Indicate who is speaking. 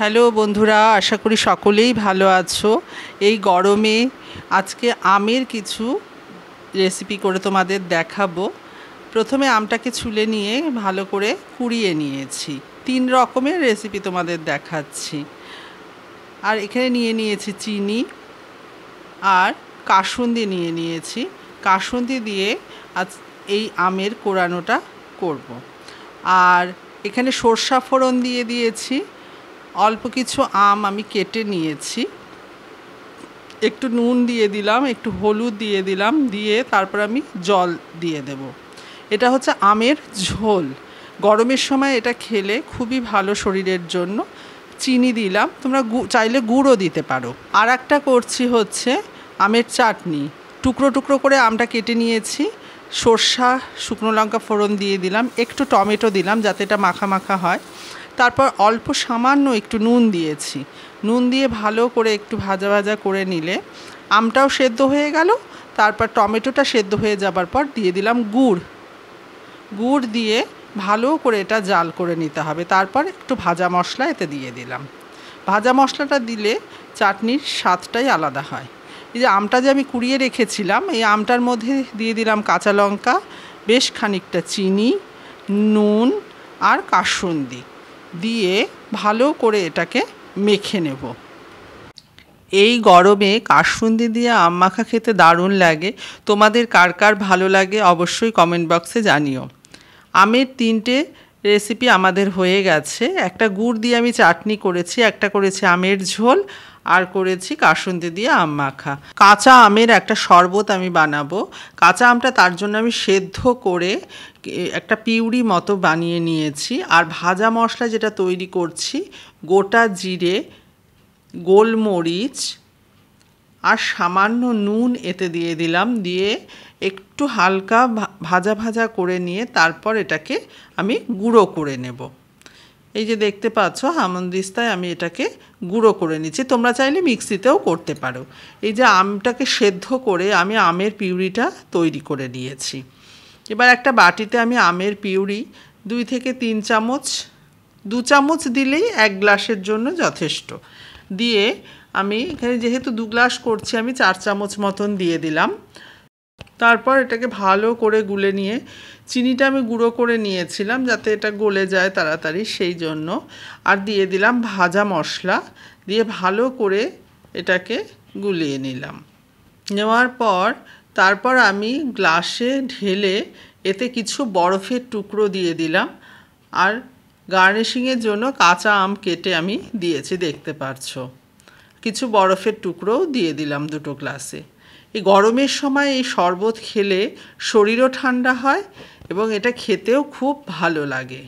Speaker 1: Hello বন্ধুরা, আশা করি সকলেই ভালো আছো। এই গরমে আজকে আমের কিছু রেসিপি করে তোমাদের দেখাবো। প্রথমে আমটাকে ছুলে নিয়ে ভালো করে কুড়িয়ে নিয়েছি। 3 রকমের রেসিপি তোমাদের দেখাচ্ছি। আর এখানে নিয়েছি চিনি আর কাসুন্দি নিয়েছি। কাসুন্দি দিয়ে আজ এই আমের কোরানোটা করব। আর এখানে সরষা ফোড়ন দিয়েছি। অল্প কিছু আম আমি কেটে নিয়েছি, একটু নুন দিয়ে দিলাম, একটু হলুদ দিয়ে দিলাম, দিয়ে তারপর আমি জল দিয়ে দেব। এটা হচ্ছে আমের ঝোল। গরমের সময় এটা খেলে খুবই ভালো শরীরের জন্য। চিনি দিলাম, তোমরা চাইলে গুড়ও দিতে পারো। আর একটা করছি হচ্ছে আমের চাটনি। টুকরো টুকরো করে আমটা কেটে নিয়েছি, সরষা শুকনো লঙ্কা ফোড়ন দিয়ে দিলাম, একটু টমেটো দিলাম যাতে এটা মাখা মাখা হয়। তারপর অল্প সামান্য একটু নুন দিয়েছি। নুন দিয়ে ভালো করে একটু ভাজা ভাজা করে নিলে আমটাও সেদ্ধ হয়ে গেল। তারপর টমেটোটা সেদ্ধ হয়ে যাবার পর দিয়ে দিলাম গুড় দিয়ে ভালো করে এটা জাল করে নিতে হবে। তারপর একটু ভাজা মশলা এতে দিয়ে দিলাম। ভাজা মশলাটা দিলে চাটনির স্বাদটাই আলাদা হয়। এই যে আমটা যে আমি কুড়িয়ে রেখেছিলাম, এই আমটার মধ্যে দিয়ে দিলাম কাঁচা লঙ্কা, বেশ খানিকটা চিনি, নুন আর কাসুন্দি দিয়ে ভালো করে এটাকে মেখে নেব। এই গরমে কাসুন্দি দিয়ে আম মাখা খেতে দারুণ লাগে। তোমাদের কার কার ভালো লাগে অবশ্যই কমেন্ট বক্সে জানিও। আমের 3টে রেসিপি আমাদের হয়ে গেছে। একটা গুড় দিয়ে আমি চাটনি করেছি, একটা করেছি আমের ঝোল, আর করেছি কাসুন্দি দিয়ে আম মাখা। কাঁচা আমের একটা শরবত আমি বানাবো। কাঁচা আমটা তার জন্য আমি সেদ্ধ করে একটা পিউরি মতো বানিয়ে নিয়েছি। আর ভাজা মশলা যেটা তৈরি করছি, গোটা জিরে, গোলমরিচ আর সামান্য নুন এতে দিয়ে দিলাম। দিয়ে একটু হালকা ভাজা ভাজা করে নিয়ে তারপর এটাকে আমি গুঁড়ো করে নেব। এই যে দেখতে পাচ্ছ হামানদিস্তায় আমি এটাকে গুঁড়ো করে নিচ্ছি। তোমরা চাইলে মিক্সিতেও করতে পারো। এই যে আমটাকে সেদ্ধ করে আমি আমের পিউরিটা তৈরি করে নিয়েছি। এবার একটা বাটিতে আমি আমের পিউরি 2 থেকে 3 চামচ, 2 চামচ দিলেই 1 গ্লাসের জন্য যথেষ্ট। দিয়ে আমি এখানে যেহেতু 2 গ্লাস করছি, আমি 4 চামচ মতন দিয়ে দিলাম। তারপর এটাকে ভালো করে গুলে নিয়ে, চিনিটা আমি গুঁড়ো করে নিয়েছিলাম যাতে এটা গলে যায় তাড়াতাড়ি, সেই জন্য। আর দিয়ে দিলাম ভাজা মশলা, দিয়ে ভালো করে এটাকে গুলিয়ে নিলাম। নেওয়ার পর তারপর আমি গ্লাসে ঢেলে এতে কিছু বরফের টুকরো দিয়ে দিলাম। আর গার্নিশিংয়ের জন্য কাঁচা আম কেটে আমি দিয়েছি, দেখতে পাচ্ছো। কিছু বরফের টুকরোও দিয়ে দিলাম 2টো গ্লাসে। এই গরমের সময় এই শরবত খেলে শরীরও ঠান্ডা হয় এবং এটা খেতেও খুব ভালো লাগে।